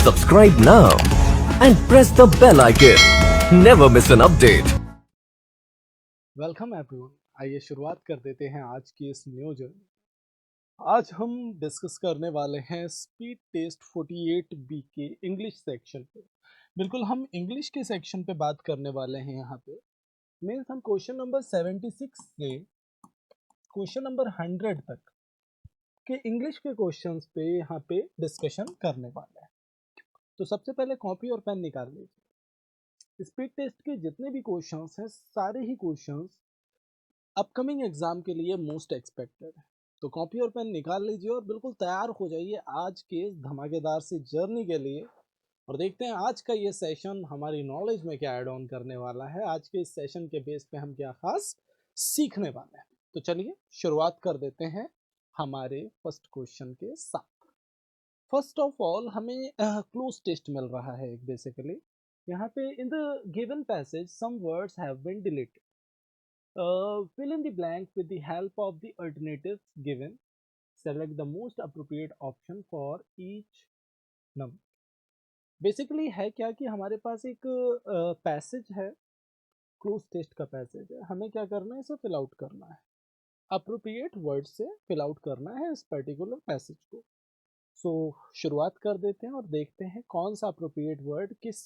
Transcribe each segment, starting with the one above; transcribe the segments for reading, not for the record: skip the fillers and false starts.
Subscribe now and press the bell icon. Never miss an update. Welcome everyone. आइए शुरुआत कर देते हैं आज की इस न्यू जर्नी। आज हम डिस्कस करने वाले हैं स्पीड टेस्ट 48B के इंग्लिश सेक्शन पे। बिल्कुल हम इंग्लिश के सेक्शन पे बात करने वाले हैं। यहाँ पे मीन्स हम क्वेश्चन नंबर 76 से क्वेश्चन नंबर 100 तक के इंग्लिश के क्वेश्चंस पे यहाँ पे डिस्कशन करने वाले हैं। तो सबसे पहले कॉपी और पेन निकाल लीजिए। स्पीड टेस्ट के जितने भी क्वेश्चंस हैं सारे ही क्वेश्चंस अपकमिंग एग्जाम के लिए मोस्ट एक्सपेक्टेड है। तो कॉपी और पेन निकाल लीजिए और बिल्कुल तैयार हो जाइए आज के इस धमाकेदार सी जर्नी के लिए। और देखते हैं आज का ये सेशन हमारी नॉलेज में क्या ऐड ऑन करने वाला है। आज के इस सेशन के बेस पे हम क्या खास सीखने वाले हैं। तो चलिए शुरुआत कर देते हैं हमारे फर्स्ट क्वेश्चन के साथ। फर्स्ट ऑफ ऑल हमें क्लोज टेस्ट मिल रहा है एक बेसिकली। यहाँ पे in the given passage some words have been deleted. Fill in the blank with the help of the alternatives given. Select the most appropriate option for each number. Basically है क्या कि हमारे पास एक पैसेज है, cloze test का passage है। हमें क्या करना है, इसे फिल आउट करना है, अप्रोप्रिएट वर्ड से फिल आउट करना है इस पर्टिकुलर पैसेज को। सो शुरुआत कर देते हैं और देखते हैं कौन सा अप्रोप्रिएट वर्ड किस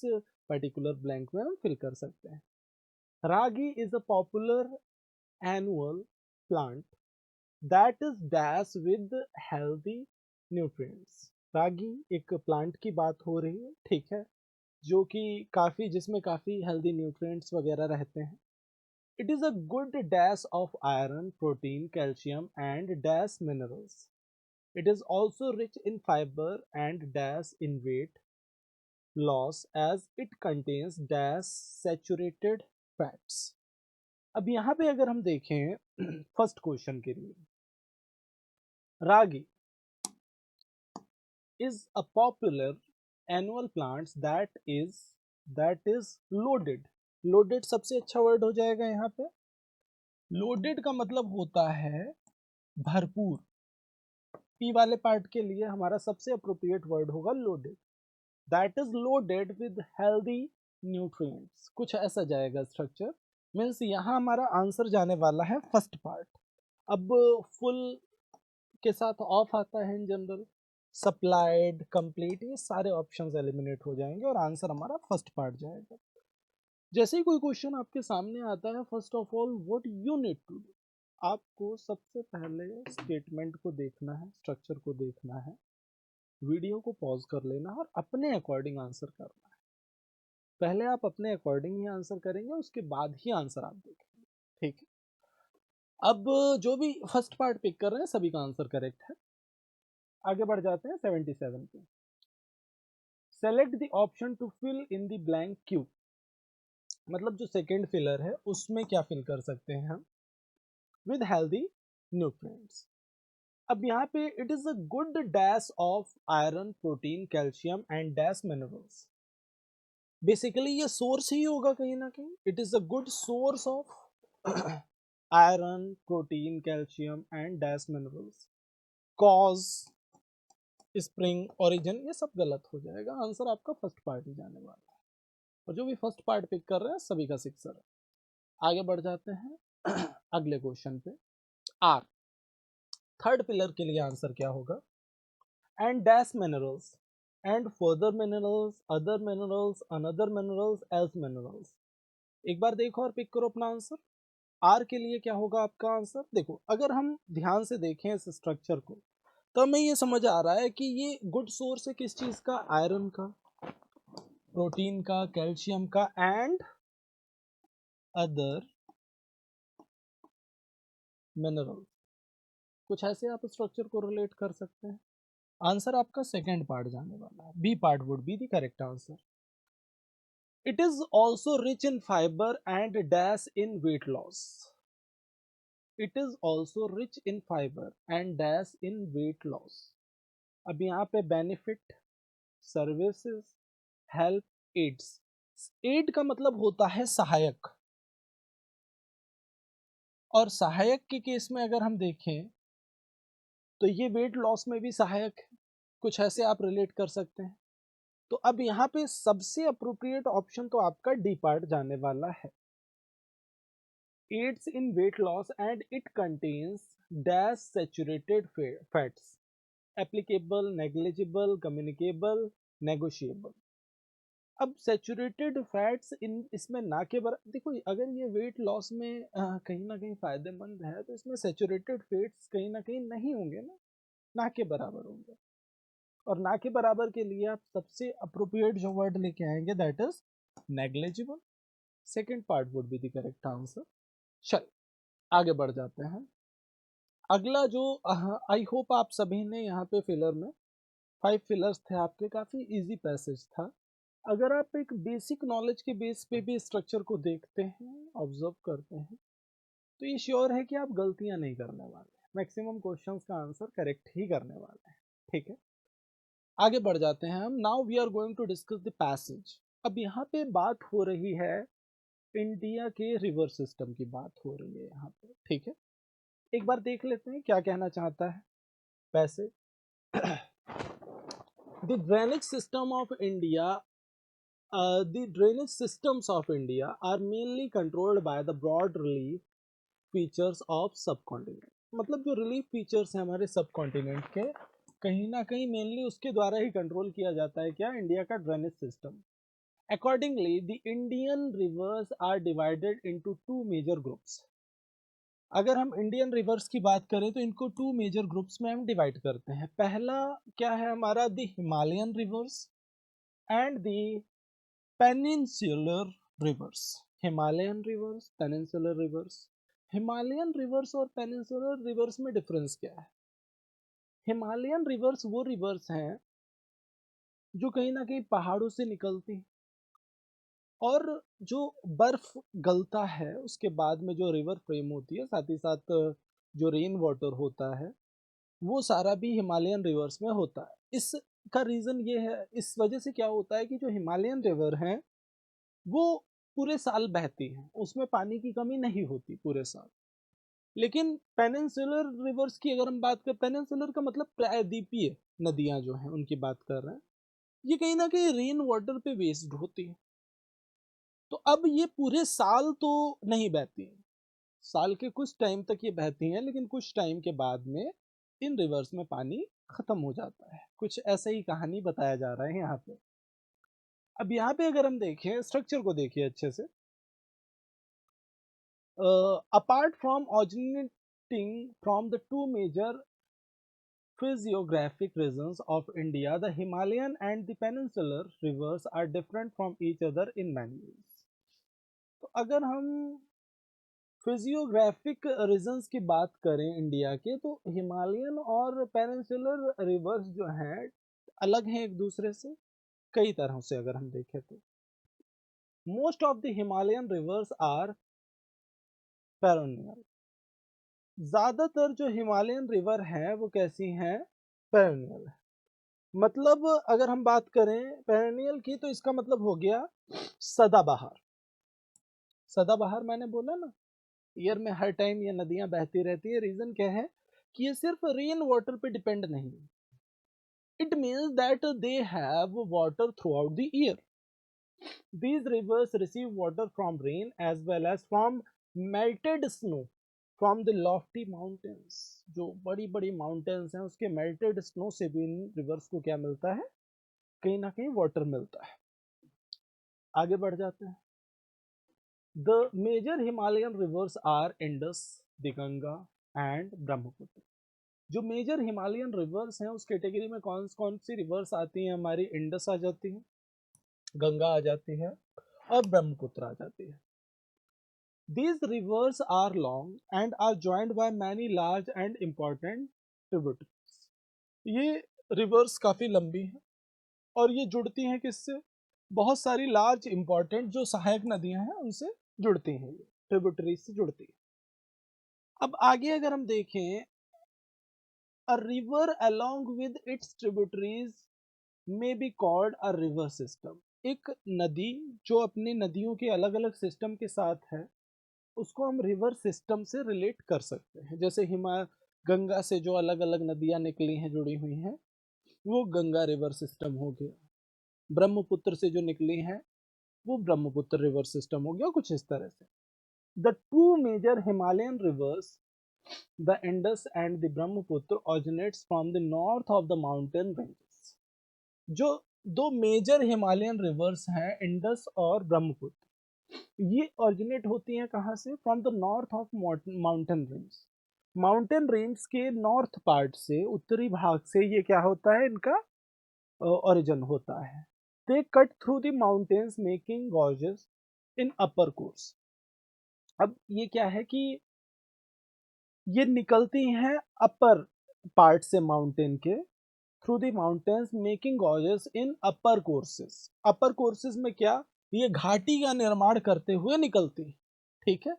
पर्टिकुलर ब्लैंक में हम फिल कर सकते हैं। Ragi is a popular annual plant that is dash with healthy nutrients। Ragi एक प्लांट की बात हो रही है, ठीक है, जो कि जिसमें काफ़ी हेल्दी न्यूट्रिएंट्स वगैरह रहते हैं। It is a good dash of iron, protein, calcium and dash minerals. It is also rich in fibre and dash in weight loss as it contains dash saturated fats. अब यहाँ पे अगर हम देखें first question के लिए, रागी is a popular annual plants that is loaded। loaded सबसे अच्छा वर्ड हो जाएगा यहाँ पे। loaded का मतलब होता है भरपूर। पी वाले पार्ट के लिए हमारा सबसे अप्रोप्रिएट वर्ड होगा loaded। that is loaded with healthy nutrients, कुछ ऐसा जाएगा स्ट्रक्चर। मीन्स यहाँ हमारा आंसर जाने वाला है फर्स्ट पार्ट। अब फुल के साथ ऑफ आता है इन जनरल, सप्लाइड, कंप्लीट, ये सारे ऑप्शंस एलिमिनेट हो जाएंगे और आंसर हमारा फर्स्ट पार्ट जाएगा। जैसे ही कोई क्वेश्चन आपके सामने आता है, first of all what you need to do, आपको सबसे पहले स्टेटमेंट को देखना है, स्ट्रक्चर को देखना है, वीडियो को पॉज कर लेना है और अपने अकॉर्डिंग आंसर करना है। पहले आप अपने अकॉर्डिंग ही आंसर करेंगे, उसके बाद ही आंसर आप देखेंगे, ठीक है। अब जो भी फर्स्ट पार्ट पिक कर रहे हैं सभी का आंसर करेक्ट है। आगे बढ़ जाते हैं 77 पे। Select the option to fill in the blank Q, मतलब जो सेकेंड फिलर है उसमें क्या फिल कर सकते हैं हम, विद हेल्दी न्यूट्रिएंट्स। अब यहाँ पे it is a good dash of iron, protein, calcium and dash minerals. Basically ये सोर्स ही होगा कहीं ना कहीं। It is a good source of iron, protein, calcium and dash minerals. Cause, spring, origin, ये सब गलत हो जाएगा। आंसर आपका फर्स्ट पार्ट ही जाने वाला है। और जो भी फर्स्ट पार्ट पिक कर रहे हैं सभी का सिक्सर है। आगे बढ़ जाते हैं अगले क्वेश्चन पे। आर, थर्ड पिलर के लिए आंसर क्या होगा, and dash minerals and further minerals, other minerals, another minerals, else minerals. एक बार देखो और पिक करो अपना आंसर। आर के लिए क्या होगा आपका आंसर। देखो अगर हम ध्यान से देखें इस स्ट्रक्चर को तो हमें ये समझ आ रहा है कि ये गुड सोर्स है किस चीज का, आयरन का, प्रोटीन का, कैल्शियम का एंड अदर मिनरल। कुछ ऐसे आप स्ट्रक्चर को रिलेट कर सकते हैं। आंसर आपका सेकेंड पार्ट जाने वाला है, B part would be the correct answer. It is also rich in fibre and dash in weight loss. It is also rich in fibre and dash in weight loss. अब यहाँ पे benefit, services, help, aids. Aid का मतलब होता है सहायक, और सहायक के केस में अगर हम देखें तो ये वेट लॉस में भी सहायक है। कुछ ऐसे आप रिलेट कर सकते हैं। तो अब यहाँ पे सबसे अप्रोप्रिएट ऑप्शन तो आपका डी पार्ट जाने वाला है। Aids in weight loss and it contains dash saturated fats applicable, negligible, communicable, negotiable. अब सैचुरेटेड फैट्स इन इसमें ना के बराबर, देखो अगर ये वेट लॉस में कहीं ना कहीं फायदेमंद है तो इसमें सैचुरेटेड फैट्स कहीं ना कहीं नहीं होंगे ना के बराबर होंगे। और ना के बराबर के लिए आप सबसे अप्रोप्रिएट जो वर्ड लेके आएंगे that is negligible. Second part would be the correct answer. चल आगे बढ़ जाते हैं। अगला जो आई होप आप सभी ने यहाँ पे फिलर में 5 फिलर्स थे आपके, काफी इजी पैसेज था। अगर आप एक बेसिक नॉलेज के बेस पे भी स्ट्रक्चर को देखते हैं, ऑब्जर्व करते हैं, तो ये श्योर है कि आप गलतियां नहीं करने वाले, मैक्सिमम क्वेश्चंस का आंसर करेक्ट ही करने वाले हैं। ठीक है, आगे बढ़ जाते हैं हम। Now we are going to discuss the passage. अब यहाँ पे बात हो रही है इंडिया के रिवर सिस्टम की बात हो रही है यहाँ पे। ठीक है, एक बार देख लेते हैं क्या कहना चाहता है passage. The drainage system of India the drainage systems of India are mainly controlled by the broad relief features of subcontinent। मतलब जो रिलीफ फीचर्स हैं हमारे सब कॉन्टिनेंट के, कहीं ना कहीं मेनली उसके द्वारा ही कंट्रोल किया जाता है क्या, इंडिया का drainage system. Accordingly the Indian rivers are divided into 2 major groups. अगर हम इंडियन रिवर्स की बात करें तो इनको 2 मेजर ग्रुप्स में हम डिवाइड करते हैं। पहला क्या है हमारा, the Himalayan reverse and the peninsular reverse. Himalayan reverse, peninsular reverse. Himalayan reverse और पेनिनसुलर रिवर्स में डिफरेंस क्या है? हिमालयन रिवर्स वो रिवर्स हैं जो कहीं ना कहीं पहाड़ों से निकलती हैं, और जो बर्फ गलता है उसके बाद में जो रिवर फ्रेम होती है, साथ ही साथ जो रेन वाटर होता है, वो सारा भी हिमालयन रिवर्स में होता है। इसका रीजन ये है, इस वजह से क्या होता है कि जो हिमालयन रिवर हैं वो पूरे साल बहती हैं, उसमें पानी की कमी नहीं होती पूरे साल। लेकिन पेनिनसुलर रिवर्स की अगर हम बात करें, पेनिनसुलर का मतलब प्रायद्वीपीय नदियां जो हैं उनकी बात कर रहे हैं, ये कहीं ना कहीं रेन वाटर पे बेस्ड होती है। तो अब ये पूरे साल तो नहीं बहती हैं, साल के कुछ टाइम तक ये बहती हैं, लेकिन कुछ टाइम के बाद में इन रिवर्स में पानी खत्म हो जाता है। कुछ ऐसा ही कहानी बताया जा रहा है यहाँ पे। अब यहाँ पे अगर हम देखें, स्ट्रक्चर को देखिए अच्छे से। apart from originating from the 2 major physiographic regions of India, the Himalayan and the Peninsular rivers are different from each other in many ways। तो अगर हम फिजियोग्राफिक रीजन्स की बात करें इंडिया के, तो हिमालयन और पेनिनसुलर रिवर्स जो हैं अलग हैं एक दूसरे से कई तरह से। अगर हम देखें तो most of the Himalayan rivers are perennial. ज्यादातर जो हिमालयन रिवर हैं वो कैसी हैं, पेरेनियल है। मतलब अगर हम बात करें पेरेनियल की तो इसका मतलब हो गया सदाबहार। सदाबहार मैंने बोला ना, ईयर में हर टाइम ये नदियां बहती रहती है। रीजन क्या है कि ये सिर्फ रेन वाटर पे डिपेंड नहीं है, it means that they have water through out the year. These rivers receive water from rain as well as from melted snow from the lofty mountains। जो बड़ी बड़ी माउंटेन्स हैं उसके melted snow से भी इन रिवर्स को क्या मिलता है, कहीं ना कहीं वाटर मिलता है। आगे बढ़ जाते हैं। The major Himalayan rivers are Indus, the Ganga and Brahmaputra. जो मेजर हिमालयन रिवर्स हैं उस कैटेगरी में कौन कौन सी रिवर्स आती हैं हमारी, इंडस आ जाती है, गंगा आ जाती है और ब्रह्मपुत्र आ जाती है। These rivers are long and are joined by many large and important tributaries। ये रिवर्स काफी लंबी हैं और ये जुड़ती हैं किससे, बहुत सारी लार्ज इंपॉर्टेंट जो सहायक नदियां हैं उनसे जुड़ती हैं, ये ट्रिब्यूटरीज से जुड़ती है। अब आगे अगर हम देखें, a river along with its tributaries में be called a river system. एक नदी जो अपनी नदियों के अलग अलग सिस्टम के साथ है उसको हम रिवर सिस्टम से रिलेट कर सकते हैं। जैसे गंगा से जो अलग अलग नदियां निकली हैं जुड़ी हुई हैं वो गंगा रिवर सिस्टम हो गया। ब्रह्मपुत्र से जो निकली हैं वो ब्रह्मपुत्र रिवर सिस्टम हो गया, कुछ इस तरह से। The two major Himalayan rivers, the Indus and the Brahmaputra, originates from the north of the mountain ranges. जो दो मेजर हिमालयन रिवर्स हैं, इंडस और ब्रह्मपुत्र, ये ऑरिजिनेट होती हैं कहाँ से? From the north of mountain range. Mountain range के नॉर्थ पार्ट से, उत्तरी भाग से ये क्या होता है, इनका ओरिजिन होता है। They cut through the mountains making gorges in upper course. अब ये क्या है कि ये निकलती हैं अपर पार्ट से माउंटेन के, through the mountains making gorges in upper courses. Upper courses में क्या, ये घाटी का निर्माण करते हुए निकलती, ठीक है।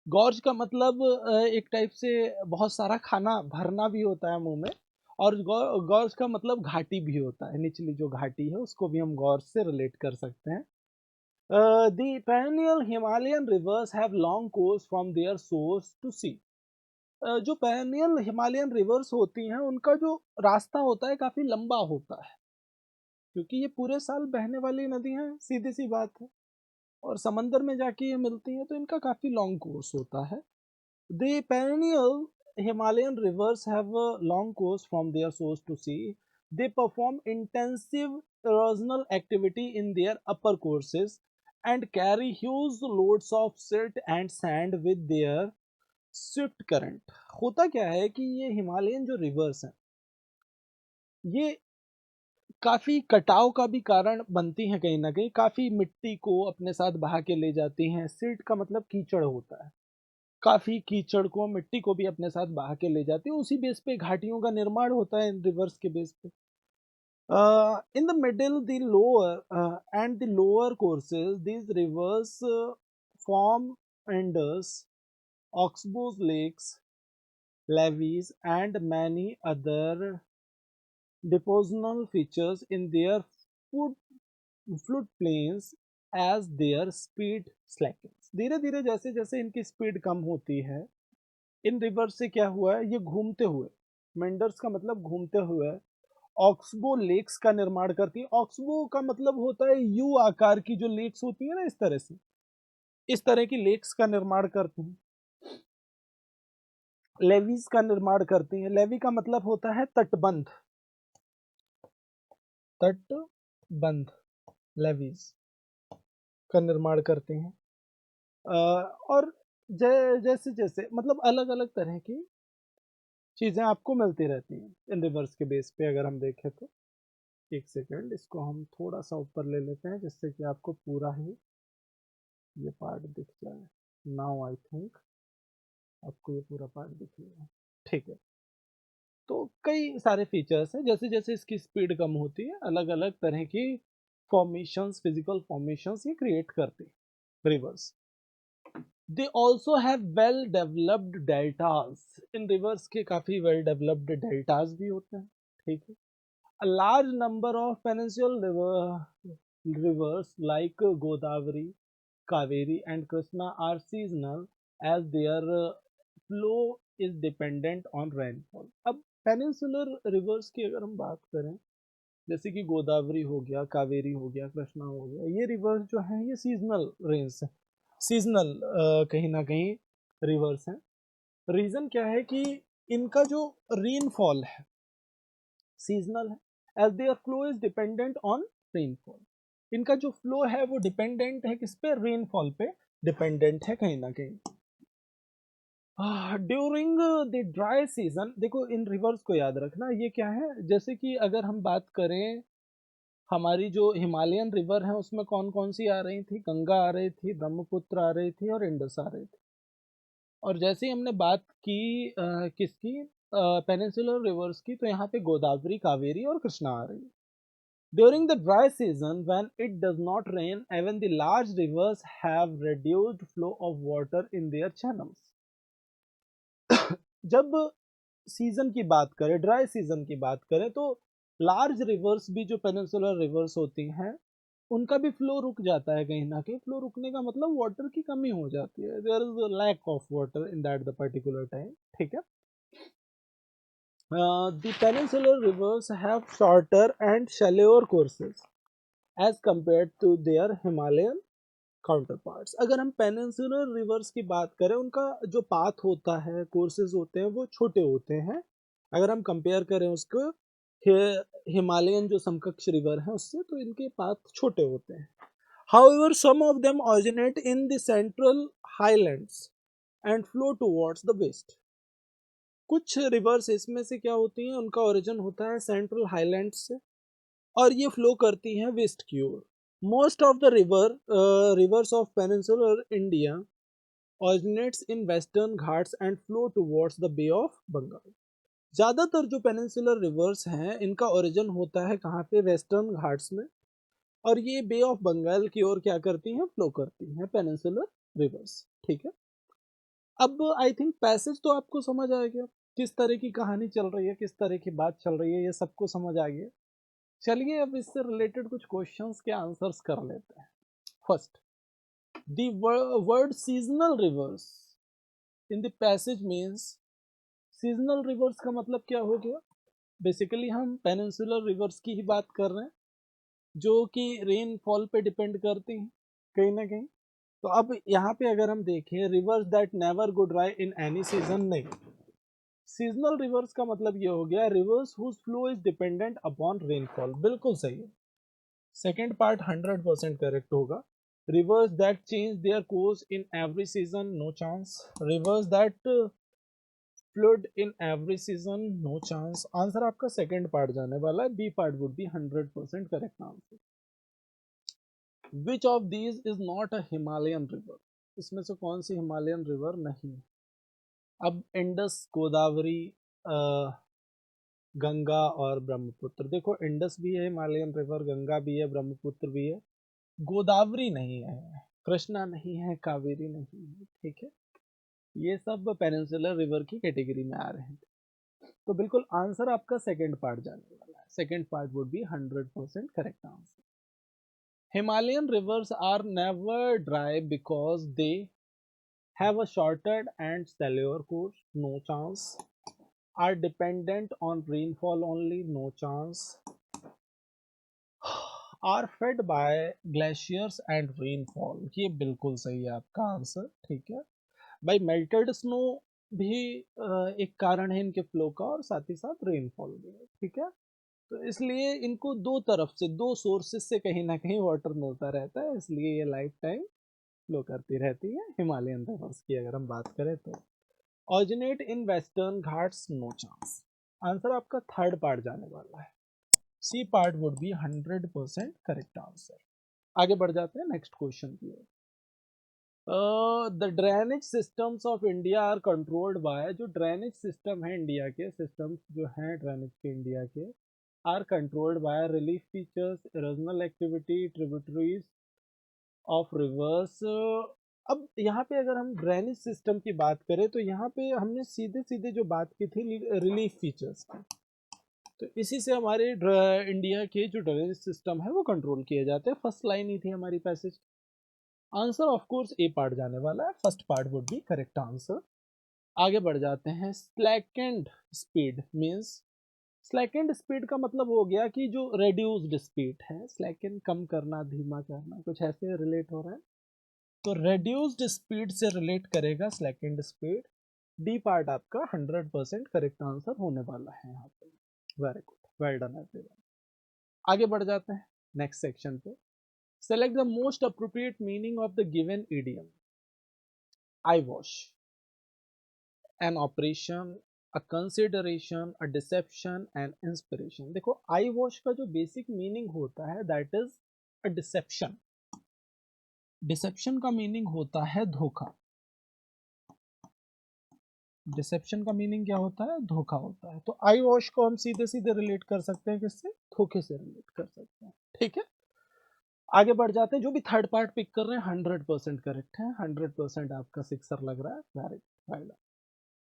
गॉर्ज का मतलब एक टाइप से बहुत सारा खाना भरना भी होता है मुंह में, और गॉर्ज का मतलब घाटी भी होता है, निचली जो घाटी है उसको भी हम गॉर्ज से रिलेट कर सकते हैं। The perennial Himalayan rivers have long course from their source to sea. जो पेरेनियल हिमालयन रिवर्स होती हैं उनका जो रास्ता होता है काफी लंबा होता है, क्योंकि ये पूरे साल बहने वाली नदियां हैं, सीधी सी बात है, और समंदर में जाके ये मिलती हैं, तो इनका काफी लॉन्ग कोर्स होता है। The perennial Himalayan rivers have a long course from their source to sea. They perform intensive erosional activity in their upper courses and carry huge loads of silt and sand with their Swift current. होता क्या है कि ये Himalayan जो reverse हैं ये काफी कटाव का भी कारण बनती हैं, कहीं ना कहीं काफी मिट्टी को अपने साथ बहा के ले जाती हैं। सिल्ट का मतलब कीचड़ होता है, काफी कीचड़ को, मिट्टी को भी अपने साथ बहा के ले जाती है। उसी बेस पे घाटियों का निर्माण होता है इन रिवर्स के बेस पे। In the middle the lower and the lower courses these rivers form meanders, oxbows lakes, levees, and many other depositional features in their food floodplains as their speed slackens। धीरे धीरे जैसे जैसे इनकी speed कम होती है, इन river से क्या हुआ है, ये घूमते हुए, मेंडर्स का मतलब घूमते हुए, ऑक्सबो लेक्स का निर्माण करती है। ऑक्सबो का मतलब होता है यू आकार की जो लेक्स होती है ना, इस तरह से, इस तरह की लेक्स का निर्माण करती हैं। लेवीज का निर्माण करती हैं। लेवी का मतलब होता है तटबंध, तटबंध, लेवीज का निर्माण करते हैं। और जैसे जैसे मतलब अलग अलग तरह की चीजें आपको मिलती रहती हैं इन रिवर्स के बेस पे, अगर हम देखें तो। एक सेकेंड, इसको हम थोड़ा सा ऊपर ले लेते हैं जिससे कि आपको पूरा ही ये पार्ट दिख जाए। नाउ आई थिंक आपको ये पूरा पार्ट दिख गया, ठीक है। तो कई सारे फीचर्स हैं, जैसे जैसे इसकी स्पीड कम होती है अलग अलग तरह की फॉर्मेशंस, फिजिकल फॉर्मेशंस ये क्रिएट करते हैं reverse. They also have well developed deltas. In reverse के काफी वेल डेवलप्ड डेल्टाज भी होते हैं, ठीक है। A large number of peninsular rivers like Godavari, Kaveri and Krishna are seasonal as their flow is dependent on rainfall. अब पेनिनसुलर रिवर्स की अगर हम बात करें, जैसे कि गोदावरी हो गया, कावेरी हो गया, कृष्णा हो गया, ये रिवर्स जो है ये सीजनल रेंज है, सीजनल कहीं ना कहीं रिवर्स हैं। रीजन क्या है कि इनका जो रेनफॉल है सीजनल है, as their flow is dependent on rainfall. इनका जो फ्लो है वो डिपेंडेंट है किस पे, रेनफॉल पे डिपेंडेंट है कहीं ना कहीं। ड्यूरिंग द ड्राई सीजन, देखो इन रिवर्स को याद रखना, ये क्या है, जैसे कि अगर हम बात करें हमारी जो हिमालयन रिवर है उसमें कौन कौन सी आ रही थी, गंगा आ रही थी, ब्रह्मपुत्र आ रही थी और इंडस आ रही थी। और जैसे ही हमने बात की किसकी, पेनिनसुलर रिवर्स की, तो यहाँ पे गोदावरी, कावेरी और कृष्णा आ रही है। During the dry season when it does not rain, even the large reverse have reduced flow of water in their channels. जब सीजन की बात करें, ड्राई सीजन की बात करें, तो लार्ज रिवर्स भी जो पेनिनसुलर रिवर्स होती हैं उनका भी फ्लो रुक जाता है कहीं ना कहीं। फ्लो रुकने का मतलब वाटर की कमी हो जाती है, there is lack of water in that the particular time, ठीक है। The peninsular rivers have shorter and shallower courses. As compare to their Himalayan counterparts. अगर हम पेनिनसुलर रिवर्स की बात करें, उनका जो पाथ होता है, कोर्सेज होते हैं, वो छोटे होते हैं अगर हम कंपेयर करें उसको हिमालयन जो समकक्ष रिवर है उससे, तो इनके पाथ छोटे होते हैं। However, some of them originate in the central highlands and flow towards the west. कुछ रिवर्स इसमें से क्या होती हैं, उनका ओरिजिन होता है सेंट्रल हाईलैंड से और ये फ्लो करती हैं वेस्ट की ओर। Most of the rivers of peninsular India originates in western Ghats and flow towards the Bay of Bengal. ज़्यादातर जो पेनिनसुलर रिवर्स हैं इनका ओरिजिन होता है कहाँ पे, वेस्टर्न घाट्स में, और ये बे ऑफ बंगाल की ओर क्या करती हैं, फ्लो करती हैं पेनिनसुलर रिवर्स। ठीक है, अब आई थिंक पैसेज तो आपको समझ आ गया, किस तरह की कहानी चल रही है, किस तरह की बात चल रही है, ये सबको समझ आ गया। चलिए अब इससे रिलेटेड कुछ क्वेश्चंस के आंसर्स कर लेते हैं। First, the word seasonal rivers in the passage means, seasonal rivers का मतलब क्या हो गया, बेसिकली हम पेनिनसुलर रिवर्स की ही बात कर रहे हैं जो कि रेनफॉल पे डिपेंड करती हैं कहीं ना कहीं। तो अब यहाँ पे अगर हम देखें, rivers that never go dry in any season, नहीं, सीजनल रिवर्स का मतलब ये हो गया rivers whose flow is dependent upon rainfall. बिल्कुल सही है, सेकेंड पार्ट 100% करेक्ट होगा। Rivers that change their course in every season, no chance. Rivers that flood in every season, no chance. Answer आपका सेकेंड पार्ट जाने वाला है, B part would be 100% correct answer. Which of these is not a Himalayan river, इसमें से कौन सी Himalayan river नहीं है। अब इंडस, गोदावरी, गंगा और ब्रह्मपुत्र, देखो इंडस भी है हिमालयन रिवर, गंगा भी है, ब्रह्मपुत्र भी है, गोदावरी नहीं है, कृष्णा नहीं है, कावेरी नहीं है। ठीक है, ये सब पेनिनसुलर रिवर की कैटेगरी में आ रहे हैं। तो बिल्कुल आंसर आपका सेकेंड पार्ट जाने वाला है, second part would be 100% correct answer. Himalayan rivers are never dry because they have a shorter and shallower course, no chance. Are dependent on rainfall only, no chance. Are fed by glaciers and rainfall, ये बिल्कुल सही है आपका answer. ठीक है भाई, melted snow भी एक कारण है इनके फ्लो का, और साथ ही साथ रेनफॉल भी है। ठीक है, तो इसलिए इनको दो तरफ से, दो सोर्सेस से कहीं ना कहीं वाटर मिलता रहता है, इसलिए ये लाइफ टाइम फ्लो करती रहती है। हिमालयन रिवर्स की अगर हम बात करें तो originate in western Ghats, no chance. Answer आपका थर्ड पार्ट जाने वाला है, C part would be 100% correct answer. आगे बढ़ जाते हैं नेक्स्ट क्वेश्चन की ओर। The drainage systems of India are controlled by, जो ड्रेनेज सिस्टम है इंडिया के, सिस्टम्स जो हैं ड्रेनेज के इंडिया के, are controlled by relief features, erosional activity, tributaries of rivers. अब यहाँ पे अगर हम ड्रेनेज सिस्टम की बात करें तो यहाँ पे हमने सीधे सीधे जो बात की थी रिलीफ फीचर्स की, तो इसी से हमारे इंडिया के जो ड्रेनेज सिस्टम है वो कंट्रोल किए जाते हैं। फर्स्ट लाइन ही थी हमारी passage. Answer of course A part जाने वाला है, first part would B correct answer. आगे बढ़ जाते हैं। Slackened speed means, slackened speed का मतलब हो गया कि जो रेड्यूस्ड स्पीड है, स्लैकेंड कम करना, धीमा करना, कुछ ऐसे रिलेट हो रहा है, तो रेड्यूस्ड स्पीड से रिलेट करेगा स्लैकेंड स्पीड। डी पार्ट आपका 100% करेक्ट आंसर होने वाला है यहाँ पे। Very good, well done everyone. आगे बढ़ जाते हैं नेक्स्ट सेक्शन पे। Select the most appropriate meaning of the given idiom. Eye wash, an operation, a consideration, a deception and inspiration. देखो आई वॉश का जो बेसिक मीनिंग होता है that is a deception. Deception का मीनिंग होता है धोखा। डिसेप्शन का मीनिंग क्या होता है, धोखा होता है। तो आई वॉश को हम सीधे सीधे रिलेट कर सकते हैं किससे, धोखे से रिलेट कर सकते हैं। ठीक है, आगे बढ़ जाते हैं। जो भी थर्ड पार्ट पिक कर रहे हैं 100% करेक्ट है, 100% आपका सिक्सर लग रहा है, वेरी गुड।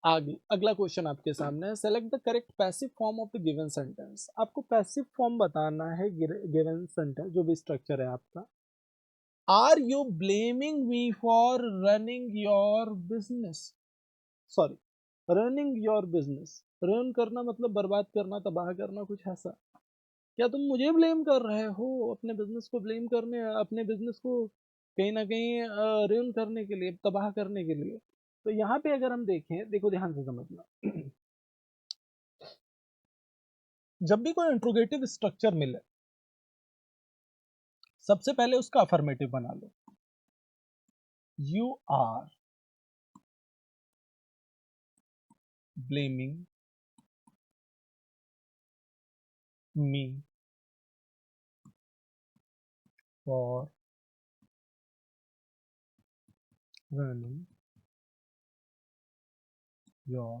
आगे अगला क्वेश्चन आपके सामने है। Select the correct passive form of the given sentence. आपको पैसिव फॉर्म बताना है गिवन सेंटेंस, जो भी स्ट्रक्चर है आपका। Are you blaming me for running your business, sorry, running your business, run करना मतलब बर्बाद करना, तबाह करना, कुछ ऐसा। क्या तुम मुझे ब्लेम कर रहे हो अपने बिजनेस को ब्लेम करने, अपने बिजनेस को कहीं ना कहीं ruin करने के लिए, तबाह करने के लिए? तो यहाँ पे अगर हम देखें, देखो ध्यान से समझना, जब भी कोई इंट्रोगेटिव स्ट्रक्चर मिले, सबसे पहले उसका अफर्मेटिव बना लो। You are blaming me for running your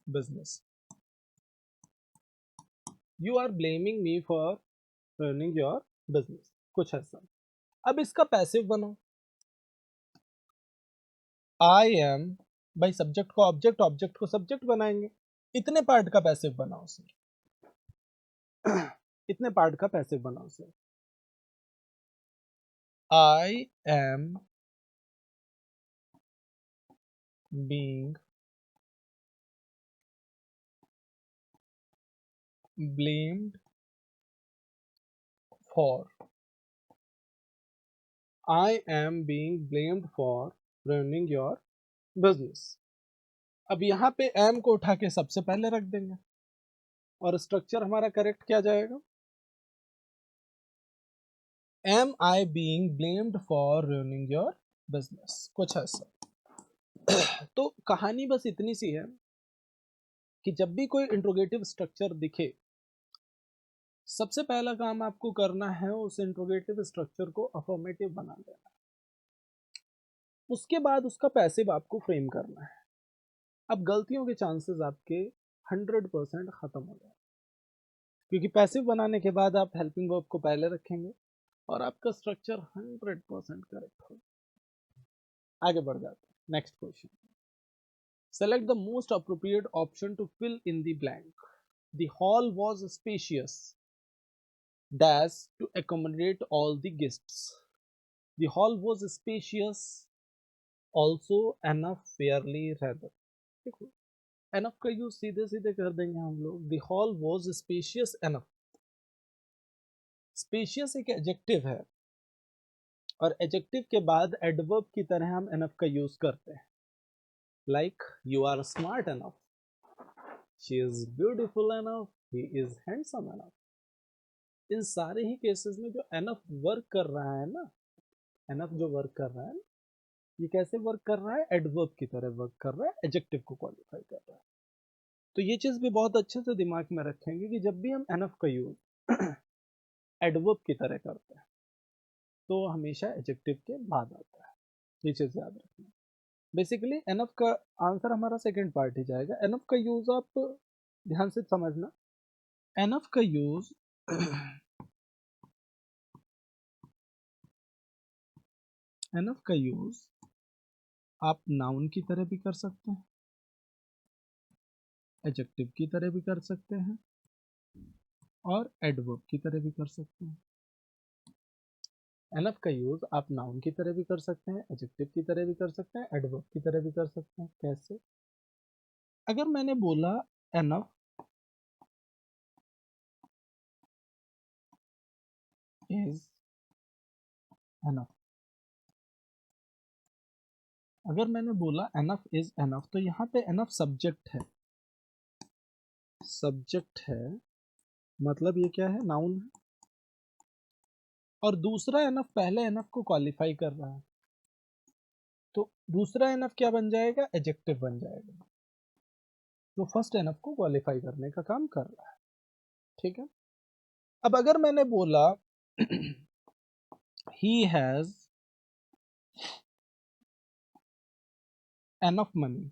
business. You are blaming me for running your business, कुछ ऐसा। अब इसका पैसिव बनाओ। आई एम, भाई सब्जेक्ट को ऑब्जेक्ट, ऑब्जेक्ट को सब्जेक्ट बनाएंगे। इतने पार्ट का पैसिव बनाओ सर, इतने पार्ट का पैसिव बनाओ sir. I am being blamed for, I am being blamed for running your business। अब यहाँ पे am को उठा के सबसे पहले रख देंगे और स्ट्रक्चर हमारा करेक्ट क्या जाएगा? Am I being blamed for ruining your business, कुछ ऐसा। तो कहानी बस इतनी सी है कि जब भी कोई इंट्रोगेटिव स्ट्रक्चर दिखे, सबसे पहला काम आपको करना है उस इंट्रोगेटिव स्ट्रक्चर को अफर्मेटिव बना देना। उसके बाद उसका पैसिव आपको फ्रेम करना है। अब गलतियों के चांसेस आपके 100% खत्म हो जाए, क्योंकि पैसिव बनाने के बाद आप हेल्पिंग वर्ब को पहले रखेंगे और आपका स्ट्रक्चर 100% करेक्ट हो। आगे बढ़ जाते हैं। Next question, select the most appropriate option to fill in the blank. The hall was spacious dash to accommodate all the guests। The hall was spacious also enough fairly rather। देखो enough का use सीधे सीधे कर देंगे हम लोग। The hall was spacious enough. Spacious एक adjective है और एडजेक्टिव के बाद एडवर्ब की तरह हम एनफ का यूज करते हैं। Like you are smart enough, she is beautiful enough, he is handsome enough. इन सारे ही केसेस में जो एनफ वर्क कर रहा है ना, एनफ जो वर्क कर रहा है, ये कैसे वर्क कर रहा है? एडवर्ब की तरह वर्क कर रहा है, एडजेक्टिव को क्वालिफाई कर रहा है। तो ये चीज भी बहुत अच्छे से दिमाग में रखेंगे कि जब भी हम एनफ का यूज एडवर्ब की तरह करते हैं तो हमेशा एडजेक्टिव के बाद आता है। ये चीज याद रखना। बेसिकली एनफ का आंसर हमारा सेकंड पार्ट ही जाएगा। एनफ का यूज आप ध्यान से समझना। एनफ का यूज एनफ का यूज आप नाउन की तरह भी कर सकते हैं, एडजेक्टिव की तरह भी कर सकते हैं और एडवर्ब की तरह भी कर सकते हैं। एनफ का यूज आप नाउन की तरह भी कर सकते हैं, एडजेक्टिव की तरह भी कर सकते हैं, एडवर्ब की तरह भी कर सकते हैं। कैसे? अगर मैंने बोला एनफ इज एनफ, अगर मैंने बोला एनफ इज एनफ, तो यहाँ पे एनफ सब्जेक्ट है। सब्जेक्ट है मतलब ये क्या है? नाउन है। और दूसरा एनफ पहले एनफ को क्वालिफाई कर रहा है, तो दूसरा एनफ क्या बन जाएगा? एडजेक्टिव बन जाएगा, तो फर्स्ट एनफ को क्वालिफाई करने का काम कर रहा है। ठीक है। अब अगर मैंने बोला he has enough money,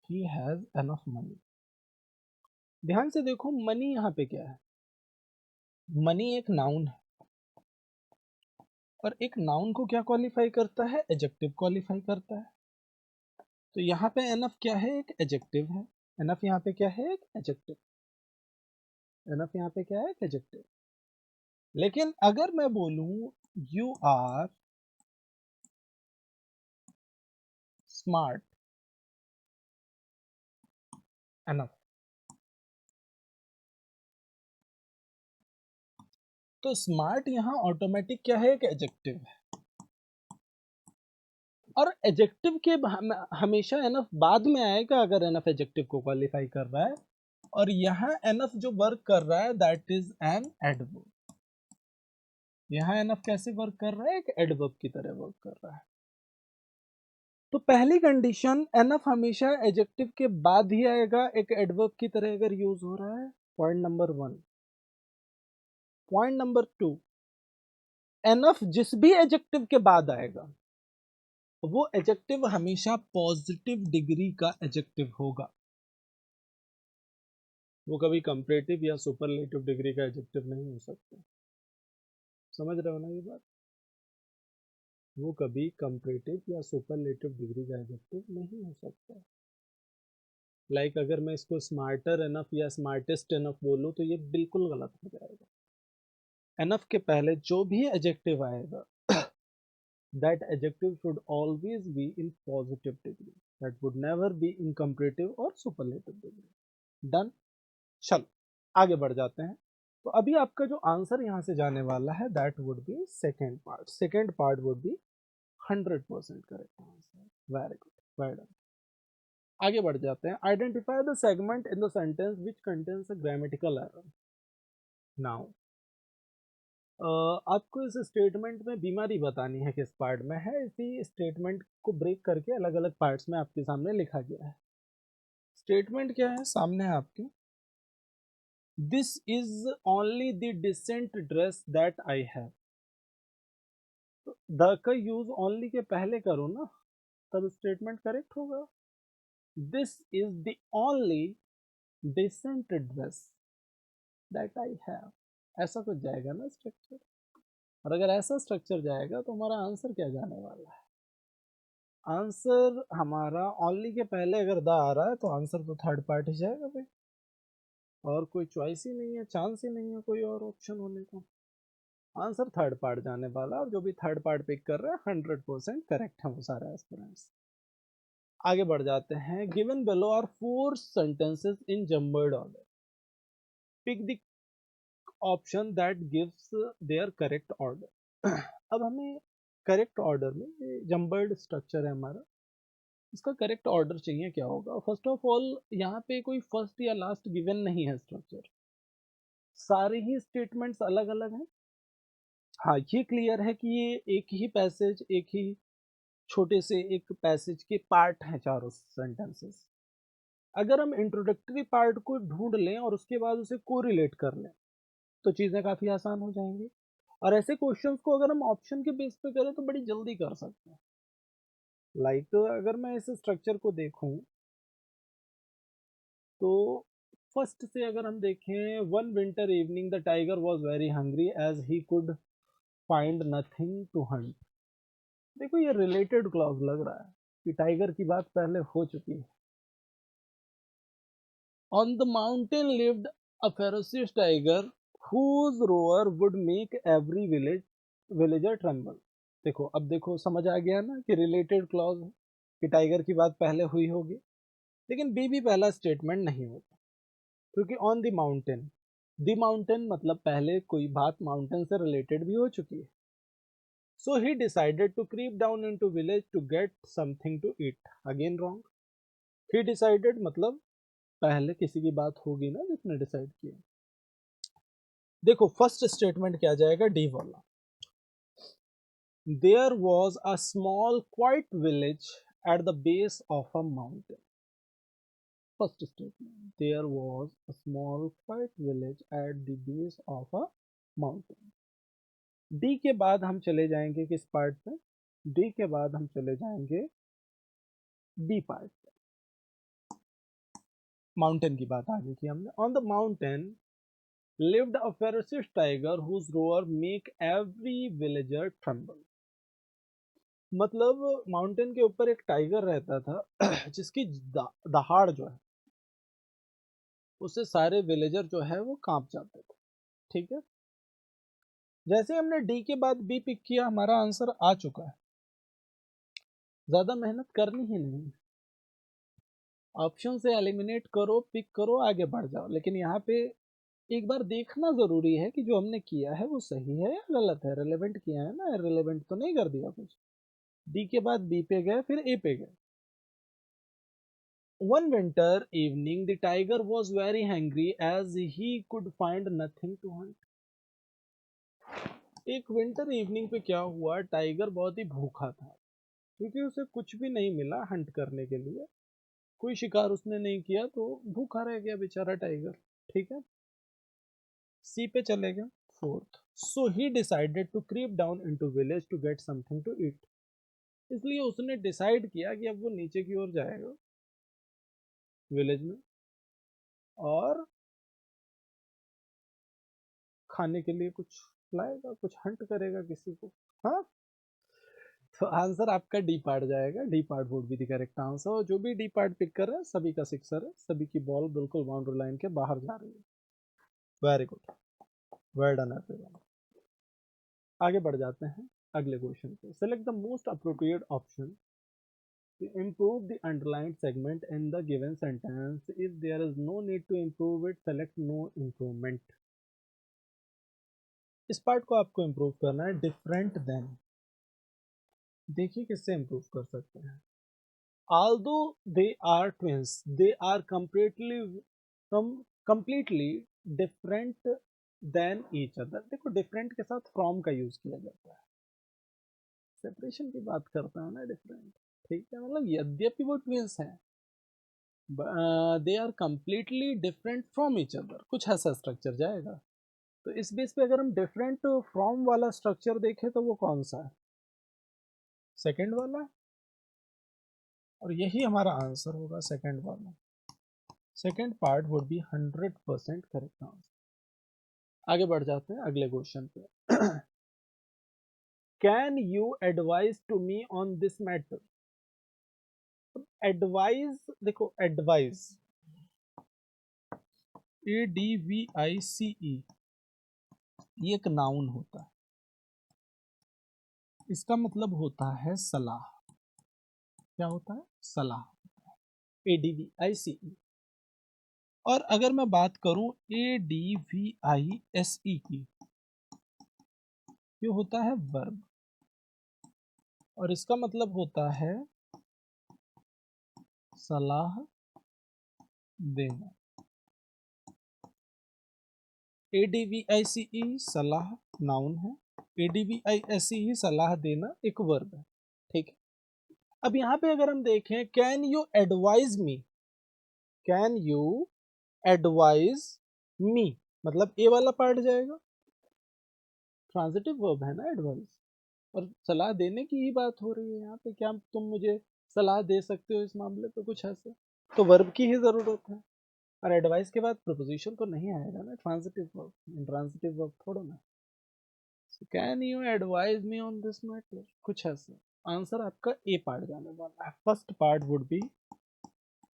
he has enough money। ध्यान से देखो मनी यहाँ पे क्या है? मनी एक नाउन है और एक नाउन को क्या क्वालिफाई करता है? एडजेक्टिव क्वालिफाई करता है। तो यहाँ पे एनफ क्या है? एक एडजेक्टिव है। एनफ यहाँ पे क्या है? एक एडजेक्टिव। एनफ यहाँ पे क्या है? एक एडजेक्टिव। लेकिन अगर मैं बोलूं you are smart enough। तो स्मार्ट यहाँ ऑटोमेटिक क्या है, एक एडजेक्टिव है, और एडजेक्टिव के हमेशा एनफ बाद में आएगा अगर एनफ एडजेक्टिव को क्वालिफाई कर रहा है, और यहाँ एनफ जो वर्क कर रहा है दैट इज एन एडवर्ब। यहाँ एनफ कैसे वर्क कर रहा है, एक एडवर्ब की तरह वर्क कर रहा है। तो पहली कंडीशन, एनफ हमेशा एडजेक्टिव के बाद ही आएगा एक एडवर्ब की तरह अगर यूज हो रहा है, point number 1। Point number 2, enough जिस भी एडजेक्टिव के बाद आएगा वो एडजेक्टिव हमेशा पॉजिटिव डिग्री का एडजेक्टिव होगा, वो कभी कंपैरेटिव या सुपरलेटिव डिग्री का एडजेक्टिव नहीं हो सकता। समझ रहे हो ना ये बात, वो कभी कंपैरेटिव या सुपरलेटिव डिग्री का एडजेक्टिव नहीं हो सकता। लाइक अगर मैं इसको स्मार्टर एनफ या स्मार्टेस्ट एनफ बोलूं तो ये बिल्कुल गलत हो जाएगा। एनफ के पहले जो भी एडजेक्टिव आएगा that adjective should always be in positive degree, that would never be in comparative or superlative degree। Done. चलो आगे बढ़ जाते हैं। तो अभी आपका जो आंसर यहाँ से जाने वाला है that would be second part. Second part would be 100% correct answer. Very good, well done. आगे बढ़ जाते हैं। Identify the segment in the sentence which contains a grammatical error. Now आपको इस स्टेटमेंट में बीमारी बतानी है किस पार्ट में है, इसी स्टेटमेंट को ब्रेक करके अलग अलग पार्ट्स में आपके सामने लिखा गया है। स्टेटमेंट क्या है सामने है आपके, this is only the decent dress that I have. तो द का यूज ओनली के पहले करो ना, तब स्टेटमेंट करेक्ट होगा। This is the only decent dress that I have, ऐसा कुछ जाएगा ना स्ट्रक्चर। और अगर ऐसा स्ट्रक्चर जाएगा तो हमारा आंसर क्या जाने वाला है, आंसर हमारा ओनली के पहले अगर द आ रहा है तो आंसर तो थर्ड पार्ट ही जाएगा भाई, और कोई चॉइस ही नहीं है, चांस ही नहीं है कोई और ऑप्शन होने का। आंसर थर्ड पार्ट जाने वाला, और जो भी थर्ड पार्ट पिक कर रहे हैं 100% करेक्ट है वो सारे एस्पिरेंट्स। आगे बढ़ जाते हैं। Given below are 4 sentences in jumbled order, pick the option that gives their correct order. अब हमें करेक्ट ऑर्डर में, जम्बर्ड स्ट्रक्चर है हमारा, इसका करेक्ट ऑर्डर चाहिए क्या होगा। फर्स्ट ऑफ ऑल यहाँ पे कोई फर्स्ट या लास्ट गिवन नहीं है स्ट्रक्चर, सारे ही स्टेटमेंट्स अलग अलग हैं। हाँ ये क्लियर है कि ये एक ही पैसेज, एक ही छोटे से एक पैसेज के पार्ट हैं चारों सेंटेंसेस। अगर हम इंट्रोडक्टरी पार्ट को ढूंढ लें और उसके बाद उसे कोरिलेट कर लें तो चीज़ें काफ़ी आसान हो जाएंगी, और ऐसे क्वेश्चंस को अगर हम ऑप्शन के बेस पे करें तो बड़ी जल्दी कर सकते हैं। लाइक अगर मैं इस स्ट्रक्चर को देखूं तो फर्स्ट से अगर हम देखें, one winter evening the tiger was very hungry as he could find nothing to hunt. देखो ये रिलेटेड क्लॉज लग रहा है कि टाइगर की बात पहले हो चुकी है। On the mountain lived a ferocious tiger whose roar would make every villager tremble। देखो अब देखो समझ आ गया ना कि रिलेटेड क्लॉज है, कि टाइगर की बात पहले हुई होगी, लेकिन बी भी पहला स्टेटमेंट नहीं होता, क्योंकि on the mountain, the mountain मतलब पहले कोई बात माउंटेन से रिलेटेड भी हो चुकी है। So he decided to creep down into village to get something to eat, again wrong. He decided मतलब पहले किसी की बात होगी ना जिसने डिसाइड किया। देखो फर्स्ट स्टेटमेंट क्या जाएगा, डी वाला, there was a small quite village at the base of a mountain. First statement, there was a small quite village at the base of a mountain. D के बाद हम चले जाएंगे किस पार्ट पे, डी के बाद हम चले जाएंगे बी पार्ट पे। माउंटेन की बात आगे की हमने। On the mountain lived a ferocious tiger whose roar make every villager tremble। मतलब माउंटेन के ऊपर एक टाइगर रहता था जिसकी दहाड़ जो है उससे सारे विलेजर जो है वो कांप जाते थे। ठीक है, जैसे हमने डी के बाद बी पिक किया, हमारा आंसर आ चुका है, ज्यादा मेहनत करनी ही नहीं, ऑप्शन से एलिमिनेट करो, पिक करो, आगे बढ़ जाओ। लेकिन यहाँ पे एक बार देखना जरूरी है कि जो हमने किया है वो सही है या गलत है, रिलेवेंट किया है ना, रिलेवेंट तो नहीं कर दिया कुछ। डी के बाद बी पे गए, फिर ए पे गए। One winter evening, the tiger was very hungry as he could find nothing to hunt. एक विंटर इवनिंग पे क्या हुआ, टाइगर बहुत ही भूखा था क्योंकि उसे कुछ भी नहीं मिला हंट करने के लिए, कोई शिकार उसने नहीं किया, तो भूखा रह गया बेचारा टाइगर। ठीक है, सी पे चले गए। Fourth, so he decided to creep down into village to get something to eat. इसलिए उसने डिसाइड किया कि अब वो नीचे की ओर जाएगा विलेज में और खाने के लिए कुछ लाएगा, कुछ हंट करेगा किसी को। हाँ, तो आंसर आपका डी पार्ट जाएगा, D part would be the correct answer. और जो भी डी पार्ट पिक कर रहे हैं सभी का सिक्सर है, सभी की बॉल बिल्कुल बाउंड्री लाइन के बाहर जा रही है। Very good, well done everyone. आगे बढ़ जाते हैं अगले क्वेश्चन पे। Select the most appropriate option to improve the underlined segment in the given sentence. If there is no need to improve it, select no improvement. इस part को आपको improve करना है, डिफरेंट देन। देखिए किससे इम्प्रूव कर सकते हैं। Although they are twins, they are completely different than each other. देखो डिफरेंट के साथ फ्रॉम का यूज किया जाता है, सेपरेशन की बात करता है ना डिफरेंट। ठीक है, मतलब यद्यपि वो ट्विंस हैं, they are completely different from each other, कुछ ऐसा स्ट्रक्चर जाएगा। तो इस बेस पे अगर हम डिफरेंट फ्रॉम वाला स्ट्रक्चर देखें तो वो कौन सा है, सेकंड वाला, और यही हमारा आंसर होगा, सेकंड वाला। Second part would be 100% correct answer. आगे बढ़ जाते हैं अगले क्वेश्चन पे। Can you advise to me on this matter. Advise, देखो एडवाइज, ADVICE, ये एक नाउन होता है, इसका मतलब होता है सलाह। क्या होता है, सलाह, ADVICE। और अगर मैं बात करूं ADVISE की, ये होता है वर्ब, और इसका मतलब होता है सलाह देना। ADVICE सलाह नाउन है, ADVISE सलाह देना एक वर्ब है। ठीक है, अब यहां पे अगर हम देखें, can you advise me, can you advise me, मतलब ए वाला पार्ट जाएगा, ट्रांजिटिव वर्ब है ना एडवाइज, और सलाह देने की ही बात हो रही है यहाँ पे, क्या तुम मुझे सलाह दे सकते हो इस मामले पे, कुछ ऐसे, तो वर्ब की ही जरूरत है। और एडवाइस के बाद प्रपोजिशन तो नहीं आएगा ना, ट्रांजिटिव वर्ब, इंट्रांजिटिव वर्ब थोड़ा ना। Can you advise me on this matter, कुछ ऐसे। आंसर आपका ए पार्ट जाने वाला है, first part would be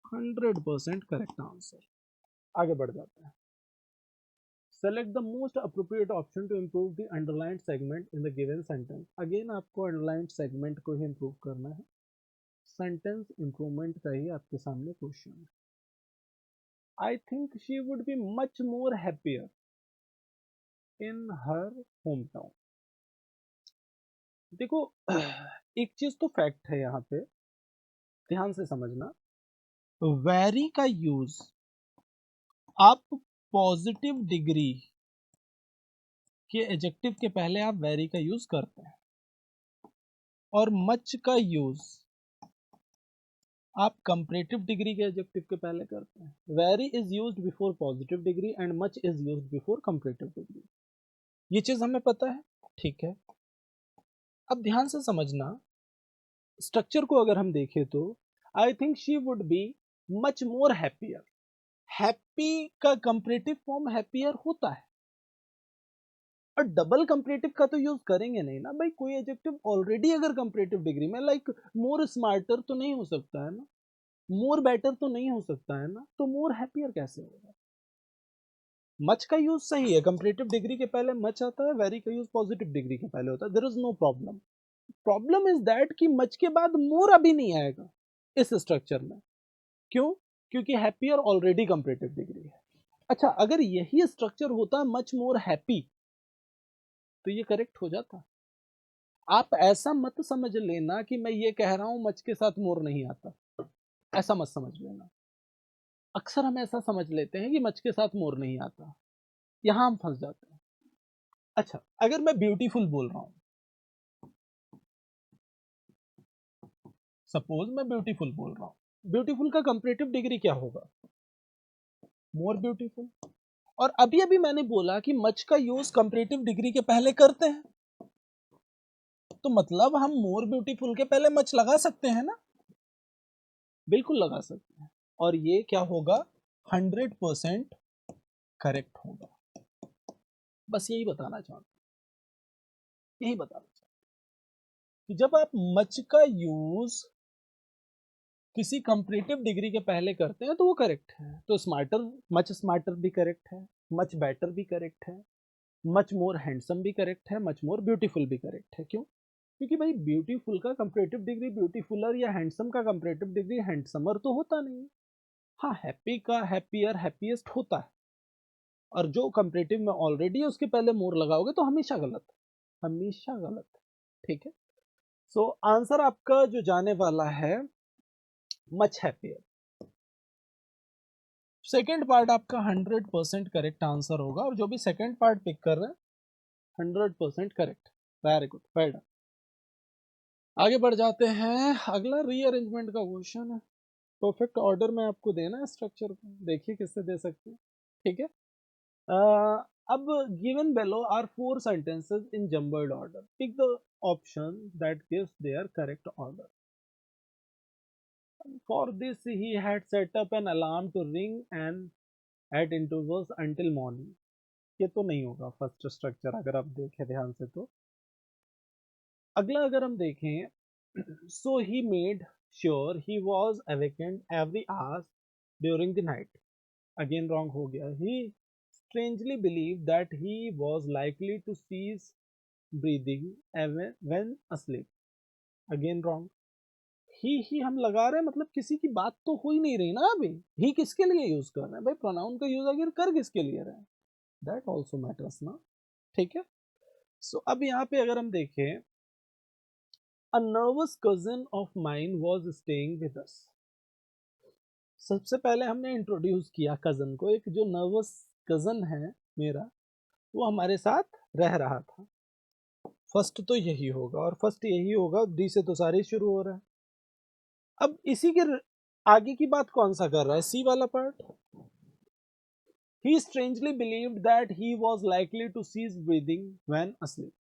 100% correct answer. आगे बढ़ जाते हैं। Select the most appropriate option to improve the underlined segment in the given sentence. Again आपको underlined segment को ही improve करना है, sentence improvement का ही आपके सामने क्वेश्चन है। I think she would be much more happier in her hometown. देखो एक चीज तो फैक्ट है यहाँ पे, ध्यान से समझना। वेरी का यूज आप पॉजिटिव डिग्री के एडजेक्टिव के पहले आप वेरी का यूज करते हैं, और मच का यूज आप कंपैरेटिव डिग्री के एडजेक्टिव के पहले करते हैं। Very is used before positive degree and much is used before comparative degree, ये चीज हमें पता है। ठीक है, अब ध्यान से समझना, स्ट्रक्चर को अगर हम देखें तो I think she would be much more happier, happy का कंपैरेटिव फॉर्म हैप्पियर होता है, और डबल कंपैरेटिव का तो यूज करेंगे नहीं ना भाई, कोई एडजेक्टिव ऑलरेडी अगर कंपैरेटिव डिग्री में, लाइक मोर स्मार्टर तो नहीं हो सकता है ना, मोर बेटर तो नहीं हो सकता है ना, तो मोर हैप्पियर कैसे होगा। मच का यूज सही है, कंपैरेटिव डिग्री के पहले मच आता है, वेरी का यूज पॉजिटिव डिग्री के पहले होता है, there is no problem. Problem is that कि मच के बाद मोर अभी नहीं आएगा इस स्ट्रक्चर में। क्यों? क्योंकि हैप्पियर ऑलरेडी कंपैरेटिव डिग्री है। अच्छा, अगर यही स्ट्रक्चर होता मच मोर हैप्पी तो ये करेक्ट हो जाता। आप ऐसा मत समझ लेना कि मैं ये कह रहा हूं मच के साथ मोर नहीं आता, ऐसा मत समझ लेना। अक्सर हम ऐसा समझ लेते हैं कि मच के साथ मोर नहीं आता, यहां हम फंस जाते हैं। अच्छा, अगर मैं ब्यूटीफुल बोल रहा हूं, सपोज मैं ब्यूटीफुल बोल रहा हूं, ब्यूटीफुल का कंपैरेटिव डिग्री क्या होगा? More beautiful. और अभी अभी मैंने बोला कि मच का यूज कंपैरेटिव डिग्री के पहले करते हैं, तो मतलब हम मोर ब्यूटीफुल के पहले मच लगा सकते हैं ना? बिल्कुल लगा सकते हैं, और ये क्या होगा? 100% करेक्ट होगा। बस यही बताना चाहता हूं, यही बताना चाहता हूं कि जब आप मच का यूज किसी कंपैरेटिव डिग्री के पहले करते हैं तो वो करेक्ट है। तो स्मार्टर, मच स्मार्टर भी करेक्ट है, मच बेटर भी करेक्ट है, मच मोर हैंडसम भी करेक्ट है, मच मोर ब्यूटीफुल भी करेक्ट है। क्यों? क्योंकि भाई ब्यूटीफुल का कंपैरेटिव डिग्री ब्यूटीफुलर या हैंडसम का कंपैरेटिव डिग्री हैंडसमर तो होता नहीं है। हाँ, हैप्पी का हैप्पियर हैप्पीएस्ट होता है, और जो कंपैरेटिव में ऑलरेडी है उसके पहले मोर लगाओगे तो हमेशा गलत, हमेशा गलत। ठीक है, सो आंसर आपका जो जाने वाला है मच हैप्पियर। सेकेंड पार्ट आपका 100% करेक्ट आंसर होगा, और जो भी सेकेंड पार्ट पिक कर रहे हैं 100% correct. Very good, well done. आगे बढ़ जाते हैं, अगला रीअरेंजमेंट का क्वेश्चन है। परफेक्ट ऑर्डर में आपको देना है स्ट्रक्चर को, देखिए किससे दे सकते हैं। ठीक है, अब given below are four sentences in jumbled order, pick the option that gives their correct order. For this he had set up an alarm to ring and at intervals until morning. ये तो नहीं होगा first structure अगर आप देखें ध्यान से तो। अगला अगर हम देखें, so he made sure he was awakened every hour during the night, again wrong हो गया। ही strangely believed that he was likely to cease breathing when asleep, again wrong। ही हम लगा रहे हैं, मतलब किसी की बात तो हो ही नहीं रही ना अभी। ही किसके लिए यूज कर रहे हैं भाई? प्रोनाउन का यूज अगर कर किसके लिए रहे हैं, दैट ऑल्सो मैटर्स ना। ठीक है, सो अब यहाँ पे अगर हम देखें, a nervous cousin of mine was staying with us. सबसे पहले हमने इंट्रोड्यूस किया कजन को, एक जो नर्वस कजन है मेरा वो हमारे साथ रह रहा था। फर्स्ट तो यही होगा, और फर्स्ट यही होगा, डी से तो सारे शुरू हो रहा है। अब इसी के आगे की बात कौन सा कर रहा है? सी वाला part. He strangely believed that he was likely to cease breathing when asleep।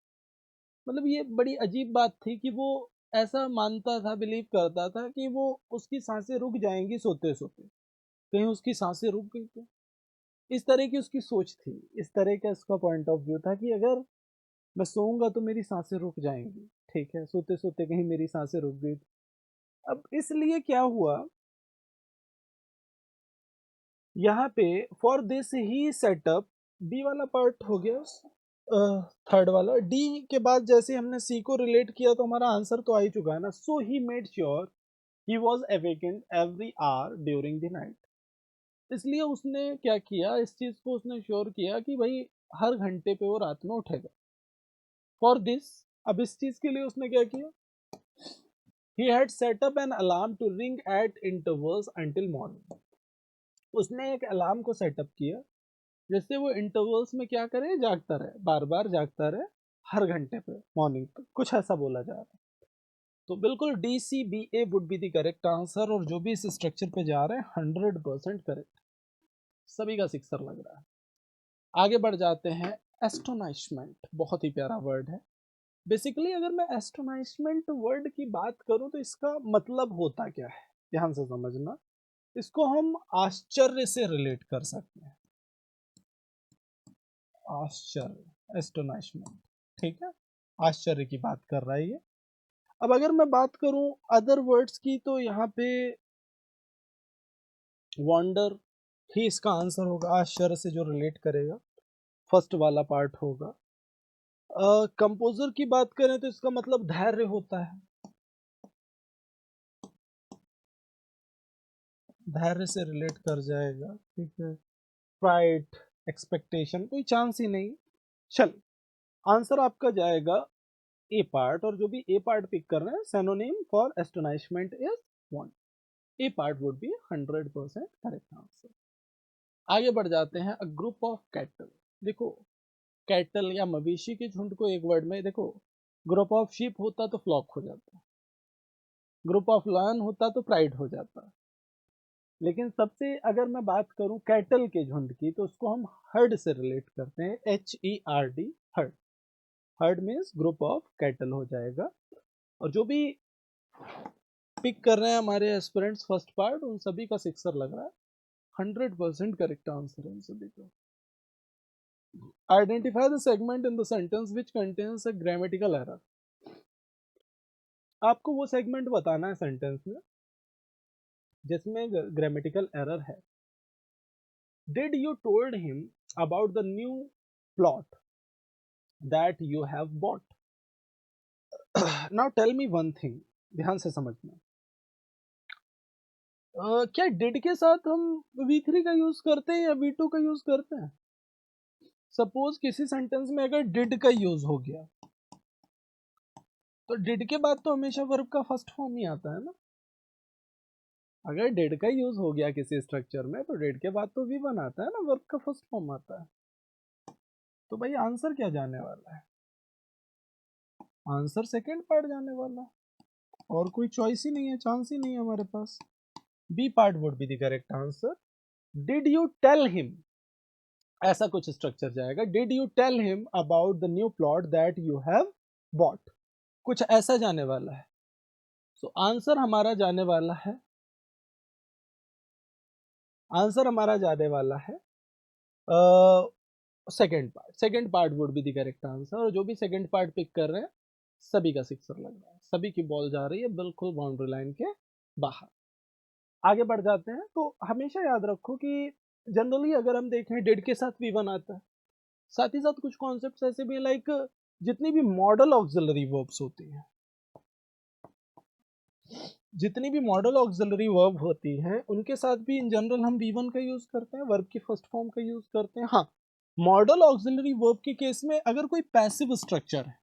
मतलब ये बड़ी अजीब बात थी कि वो ऐसा मानता था, बिलीव करता था कि वो उसकी सांसें रुक जाएंगी सोते सोते, कहीं उसकी सांसें रुक गई तो। इस तरह की उसकी सोच थी, इस तरह का इसका पॉइंट ऑफ व्यू था कि अगर मैं सोऊंगा तो मेरी सांसें रुक जाएंगी। ठीक है, सोते सोते कहीं मेरी सांसें रुक गई। अब इसलिए क्या हुआ यहाँ पे, for this he setup, D वाला पार्ट हो गया, थर्ड वाला। डी के बाद जैसे हमने सी को रिलेट किया तो हमारा आंसर तो आ ही चुका है ना। So he made sure he was awakened every hour during the night. इसलिए उसने क्या किया, इस चीज को उसने श्योर किया कि भाई हर घंटे पे वो रात में उठेगा। फॉर दिस, अब इस चीज के लिए उसने क्या किया, he had set up an alarm to ring at intervals until morning। उसने एक अलार्म को सेटअप किया जिससे वो इंटरवल्स में क्या करे, जागता रहे, बार बार जागता रहे, हर घंटे पे मॉर्निंग पे, कुछ ऐसा बोला जा रहा है। तो बिल्कुल D C B A would be the correct answer, और जो भी इस स्ट्रक्चर पे जा रहे हैं 100% करेक्ट, सभी का सिक्सर लग रहा है। आगे बढ़ जाते हैं, एस्टोनाइशमेंट बहुत ही प्यारा वर्ड है। बेसिकली अगर मैं एस्टोनाइशमेंट वर्ड की बात करूं तो इसका मतलब होता क्या है, ध्यान से समझना। इसको हम आश्चर्य से रिलेट कर सकते हैं, आश्चर्य, एस्टोनाइशमेंट। ठीक है, आश्चर्य की बात कर रहा है ये। अब अगर मैं बात करूं अदर वर्ड्स की तो यहाँ पे वंडर, ही इसका आंसर होगा, आश्चर्य से जो रिलेट करेगा, फर्स्ट वाला पार्ट होगा। कंपोजर की बात करें तो इसका मतलब धैर्य होता है, धैर्य से रिलेट कर जाएगा, ठीक है। प्राइड, एक्सपेक्टेशन, कोई चांस ही नहीं। चल, आंसर आपका जाएगा ए पार्ट, और जो भी ए पार्ट पिक कर रहे हैं, synonym for astonishment is want. A part would be 100% correct answer. आगे बढ़ जाते हैं। अ ग्रुप ऑफ कैटल, देखो कैटल या मवेशी के झुंड को एक वर्ड में देखो, ग्रुप ऑफ शीप होता तो फ्लॉक हो जाता, ग्रुप ऑफ लायन होता तो प्राइड हो जाता, लेकिन सबसे अगर मैं बात करूं कैटल के झुंड की तो उसको हम हर्ड से रिलेट करते हैं, HERD, heard. Heard means group of cattle हो जाएगा। और जो भी पिक कर रहे हैं हमारे एस्पिरेंट्स फर्स्ट पार्ट, उन सभी का सिक्सर लग रहा है, 100% करेक्ट आंसर है इन सभी का। Identify the segment in the sentence which contains a grammatical error. आपको वो सेगमेंट बताना है सेंटेंस में जिसमें ग्रामेटिकल एरर है। Did you told him about the new plot that you have bought. Now tell me one thing, ध्यान से समझना। क्या डिड के साथ हम V3 का यूज करते हैं या V2 का यूज करते हैं? सपोज किसी सेंटेंस में अगर डिड का यूज हो गया तो डिड के बाद तो हमेशा वर्ब का फर्स्ट फॉर्म ही आता है ना। अगर डिड का यूज हो गया किसी स्ट्रक्चर में तो डिड के बाद तो V1 आता है ना, वर्ब का फर्स्ट फॉर्म आता है। तो भाई आंसर क्या जाने वाला है? आंसर सेकंड पार्ट जाने वाला है, और कोई चॉइस ही नहीं है, चांस ही नहीं है हमारे पास। B part would be the correct answer. Did you tell him, ऐसा कुछ स्ट्रक्चर जाएगा। Did you tell him about the new plot that you have bought, कुछ ऐसा जाने वाला है। सो आंसर हमारा जाने वाला है, आंसर हमारा जाने वाला है second part. Second part would be the correct answer. और जो भी सेकेंड पार्ट पिक कर रहे हैं सभी का सिक्सर लग रहा है, सभी की बॉल जा रही है बिल्कुल बाउंड्री लाइन के बाहर। आगे बढ़ जाते हैं। तो हमेशा याद रखो कि जनरली अगर हम देखें डिड के साथ V1 आता है, साथ ही साथ कुछ कॉन्सेप्ट्स ऐसे भी हैं लाइक जितनी भी मॉडल ऑक्सिलरी वर्ब्स होती हैं, जितनी भी मॉडल ऑक्सिलरी वर्ब होती हैं उनके साथ भी इन जनरल हम V1 का यूज करते हैं, वर्ब की फर्स्ट फॉर्म का यूज करते हैं। हाँ, मॉडल ऑक्सिलरी वर्ब के केस में अगर कोई पैसिव स्ट्रक्चर है,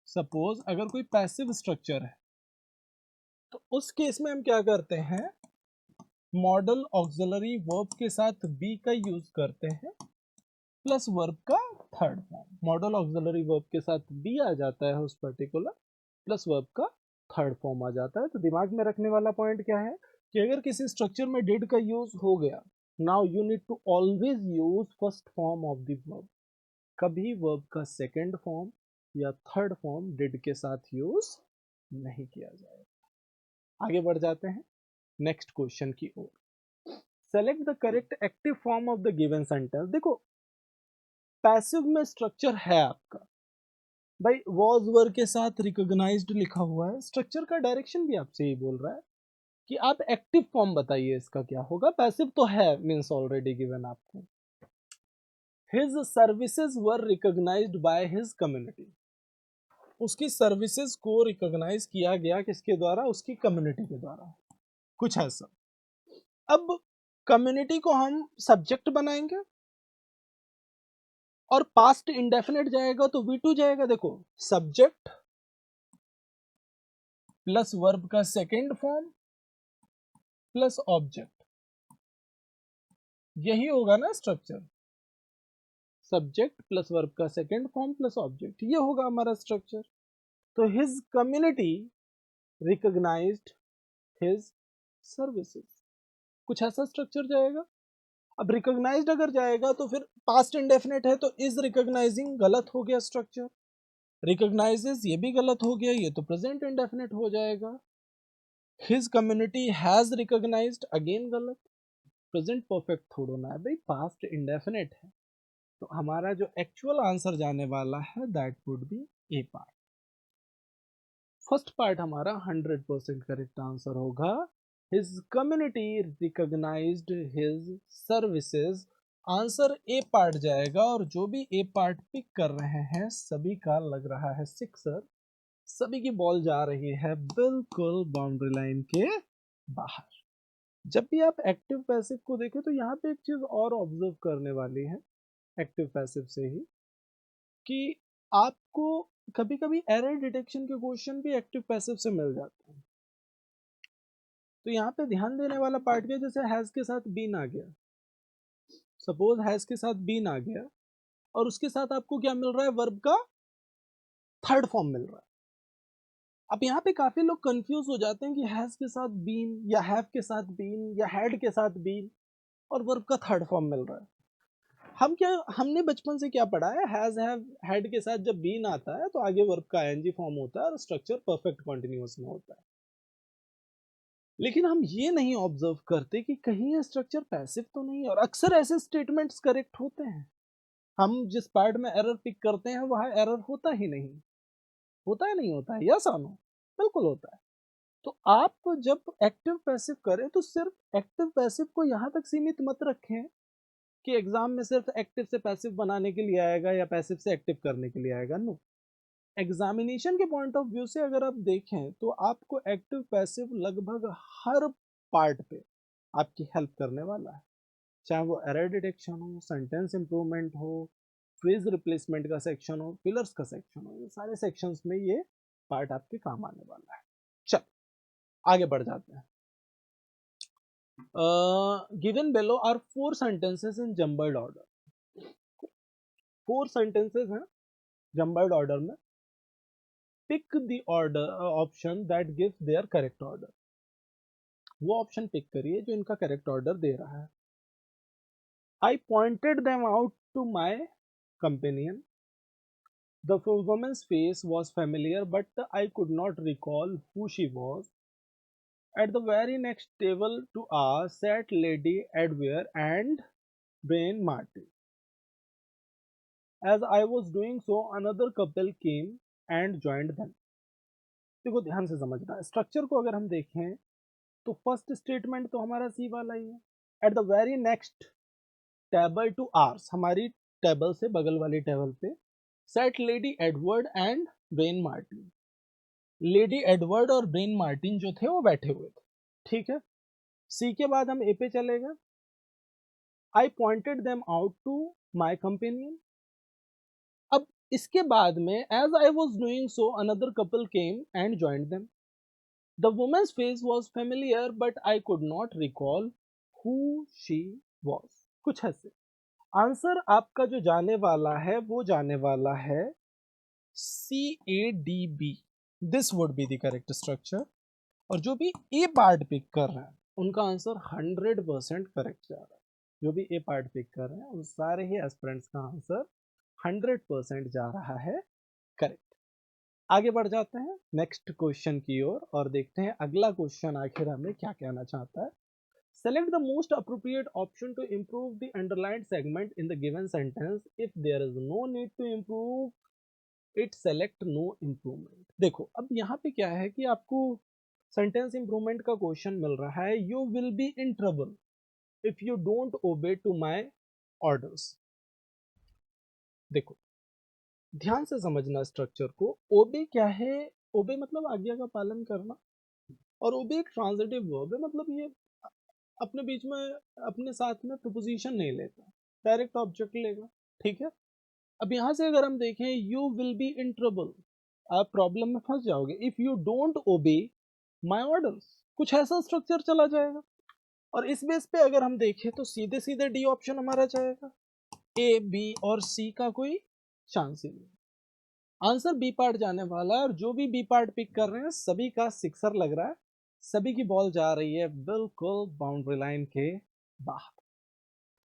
सपोज अगर कोई पैसिव स्ट्रक्चर है तो उस केस में हम क्या करते हैं, मॉडल ऑक्सिलरी वर्ब के साथ बी का यूज करते हैं प्लस वर्ब का third form. Model auxiliary verb के साथ बी आ जाता है उस पर्टिकुलर, प्लस वर्ब का थर्ड फॉर्म आ जाता है। तो दिमाग में रखने वाला पॉइंट क्या है कि अगर किसी स्ट्रक्चर में डिड का यूज हो गया, now you need to always use first form of the verb. कभी वर्ब का सेकंड फॉर्म या थर्ड फॉर्म डिड के साथ यूज नहीं किया जाएगा। आगे बढ़ जाते हैं नेक्स्ट क्वेश्चन की ओर। Select the correct active form of the given sentence. देखो पैसिव में स्ट्रक्चर है आपका, भाई वॉज वर के साथ रिकॉग्नाइज्ड लिखा हुआ है, स्ट्रक्चर का डायरेक्शन भी आपसे ही बोल रहा है कि आप एक्टिव फॉर्म बताइए इसका क्या होगा। पैसिव तो है मींस ऑलरेडी गिवन आपको। His services were recognised by his community, उसकी सर्विसेज को रिकॉग्नाइज किया गया किसके द्वारा, उसकी कम्युनिटी के द्वारा, कुछ ऐसा। अब कम्युनिटी को हम सब्जेक्ट बनाएंगे और पास्ट इंडेफिनेट जाएगा तो V2 जाएगा। देखो सब्जेक्ट प्लस वर्ब का सेकेंड फॉर्म प्लस ऑब्जेक्ट, यही होगा ना स्ट्रक्चर। सब्जेक्ट प्लस वर्ब का सेकेंड फॉर्म प्लस ऑब्जेक्ट, ये होगा हमारा स्ट्रक्चर। तो his community recognised his services, कुछ ऐसा स्ट्रक्चर जाएगा। अब रिकॉग्नाइज्ड अगर जाएगा तो फिर पास्ट इंडेफिनेट है तो इज रिकॉग्नाइजिंग, गलत हो गया स्ट्रक्चर। रिकॉग्नाइजेस ये भी गलत हो गया, ये तो प्रेजेंट इंडेफिनेट हो जाएगा। His community has recognised, again गलत। प्रेजेंट परफेक्ट थोड़ा ना है भाई, पास्ट इंडेफिनेट है। तो हमारा जो एक्चुअल आंसर जाने वाला है that would be A part. First part हमारा 100% करेक्ट आंसर होगा। His community recognized his services. Answer A part जाएगा और जो भी ए पार्ट पिक कर रहे हैं सभी का लग रहा है सिक्सर, सभी की बॉल जा रही है बिल्कुल बाउंड्री लाइन के बाहर। जब भी आप एक्टिव पैसिव को देखें तो यहाँ पे एक चीज और ऑब्जर्व करने वाली है एक्टिव पैसिव से ही, कि आपको कभी कभी एरर डिटेक्शन के क्वेश्चन भी एक्टिव पैसिव से मिल जाते हैं। तो यहाँ पे ध्यान देने वाला पार्ट क्या, जैसे हैज के साथ बीन आ गया, सपोज हैज के साथ बीन आ गया और उसके साथ आपको क्या मिल रहा है, वर्ब का थर्ड फॉर्म मिल रहा है। अब यहाँ पे काफी लोग कंफ्यूज हो जाते हैं कि हैज के साथ बीन या हैव के साथ बीन या हैड के साथ बीन और वर्ब का थर्ड फॉर्म मिल रहा है। हमने बचपन से क्या पढ़ा है, हैज हैव हैड के साथ जब बीन आता है तो आगे वर्ब का आईएनजी फॉर्म होता है और स्ट्रक्चर परफेक्ट कंटीन्यूअस में होता है। लेकिन हम ये नहीं ऑब्जर्व करते कि कहीं ये स्ट्रक्चर पैसिव तो नहीं, और अक्सर ऐसे स्टेटमेंट्स करेक्ट होते हैं। हम जिस पार्ट में एरर पिक करते हैं वहां एरर होता ही नहीं, होता है नहीं होता है, यस और नो, बिल्कुल होता है। तो आप जब एक्टिव पैसिव करें तो सिर्फ एक्टिव पैसिव को यहां तक सीमित मत रखें कि एग्जाम में सिर्फ एक्टिव से पैसिव बनाने के लिए आएगा या पैसिव से एक्टिव करने के लिए आएगा। नो, एग्जामिनेशन के पॉइंट ऑफ व्यू से अगर आप देखें तो आपको एक्टिव पैसिव लगभग हर पार्ट पे आपकी हेल्प करने वाला है, चाहे वो एरर डिटेक्शन हो, सेंटेंस इंप्रूवमेंट हो, फ्रेज रिप्लेसमेंट का सेक्शन हो, पिलर्स का सेक्शन हो, ये सारे सेक्शंस में ये पार्ट आपके काम आने वाला है। चल आगे बढ़ जाते हैं। Given below are 4 sentences in jumbled order। 4 sentences हैं jumbled order में। Pick the order option that gives their correct order. वो ऑप्शन पिक करिए जो इनका करेक्ट ऑर्डर दे रहा है। I pointed them out to my companion. The woman's face was familiar but I could not recall who she was. At the very next table to us sat Lady Edgware and Brain Martin. As I was doing so, another couple came and joined them. देखो ध्यान से समझना, structure को अगर हम देखें तो first statement तो हमारा सी वाला ही है। At the very next table to ours, हमारी टेबल से बगल वाली टेबल पे set Lady Edward and Brian Martin. Lady Edward और ब्रेन मार्टिन जो थे वो बैठे हुए थे, ठीक है। सी के बाद हम ए पे चले गए। I pointed them out to my companion. अब इसके बाद में as I was doing so another couple came and joined them. The woman's face was familiar but I could not recall who she was. कुछ ऐसे answer आपका जो जाने वाला है वो जाने वाला है CADB। This would be the correct structure. और जो भी ए पार्ट पिक कर रहे हैं उनका आंसर 100% करेक्ट जा रहा है। जो भी ए पार्ट पिक कर रहे हैं उन सारे ही एस्पिरेंट्स का आंसर 100% जा रहा है करेक्ट। आगे बढ़ जाते हैं नेक्स्ट क्वेश्चन की ओर और देखते हैं अगला क्वेश्चन आखिर हमें क्या कहना चाहता है। Select the most appropriate option to improve the underlined segment in the given sentence. If there is no need to improve it, select no improvement। देखो अब यहाँ पे क्या है कि आपको सेंटेंस इंप्रूवमेंट का क्वेश्चन मिल रहा है। You will be in trouble if you don't obey to my orders. देखो ध्यान से समझना स्ट्रक्चर को। ओबे क्या है, ओबे मतलब आज्ञा का पालन करना, और ओबे एक ट्रांजिटिव वर्ब है, मतलब ये अपने बीच में अपने साथ में प्रपोजिशन नहीं लेता, डायरेक्ट ऑब्जेक्ट लेगा, ठीक है। अब यहां से अगर हम देखें you will be in trouble, आप प्रॉब्लम में फंस जाओगे। इफ यू डोंट ओबे माई ऑर्डर्स, कुछ ऐसा स्ट्रक्चर चला जाएगा। और इस बेस पे अगर हम देखें तो सीधे सीधे डी ऑप्शन हमारा जाएगा, ए बी और सी का कोई चांस ही नहीं। आंसर बी पार्ट जाने वाला है और जो भी बी पार्ट पिक कर रहे हैं सभी का सिक्सर लग रहा है, सभी की बॉल जा रही है बिल्कुल बाउंड्री लाइन के बाहर।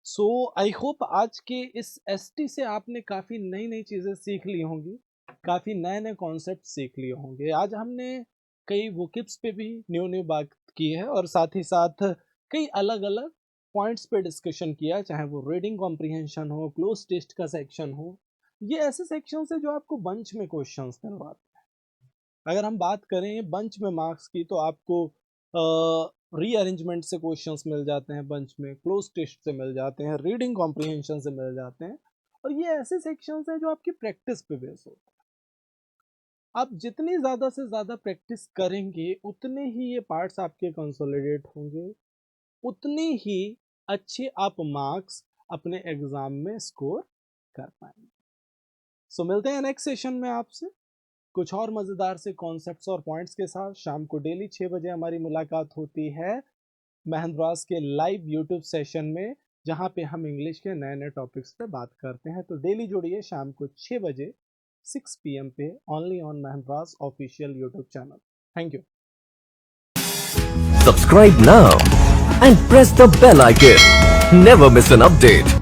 सो आई होप आज के इस एसटी से आपने काफी नई नई चीजें सीख ली होंगी, काफी नए नए कॉन्सेप्ट सीख लिए होंगे। आज हमने कई वोकिब्स पे भी न्यू बात की है और साथ ही साथ कई अलग अलग पॉइंट्स पे डिस्कशन किया, चाहे वो रीडिंग कॉम्प्रिहेंशन हो, क्लोज टेस्ट का सेक्शन हो। ये ऐसे सेक्शन है जो आपको बंच में क्वेश्चंस दिलवाते हैं। अगर हम बात करें बंच में मार्क्स की तो आपको रीअरेंजमेंट से क्वेश्चंस मिल जाते हैं बंच में, क्लोज टेस्ट से मिल जाते हैं, रीडिंग कॉम्प्रिहेंशन से मिल जाते हैं, और ये ऐसे सेक्शंस हैं जो आपकी प्रैक्टिस पे बेस होते हैं। आप जितनी ज़्यादा से ज़्यादा प्रैक्टिस करेंगे उतने ही ये पार्ट्स आपके कंसोलिडेट होंगे, उतने ही अच्छे आप मार्क्स अपने एग्जाम में स्कोर कर पाएंगे। सो मिलते हैं नेक्स्ट सेशन में आपसे कुछ और मज़ेदार से कॉन्सेप्ट्स और पॉइंट्स के साथ। शाम को डेली 6 बजे हमारी मुलाकात होती है महंद्रास के लाइव यूट्यूब सेशन में, जहां पे हम इंग्लिश के नए नए टॉपिक्स पे बात करते हैं। तो डेली जुड़िए शाम को 6 बजे 6 PM पे, only on Mahindra's official YouTube channel. Thank you. Subscribe now and press the bell icon. Never miss an update.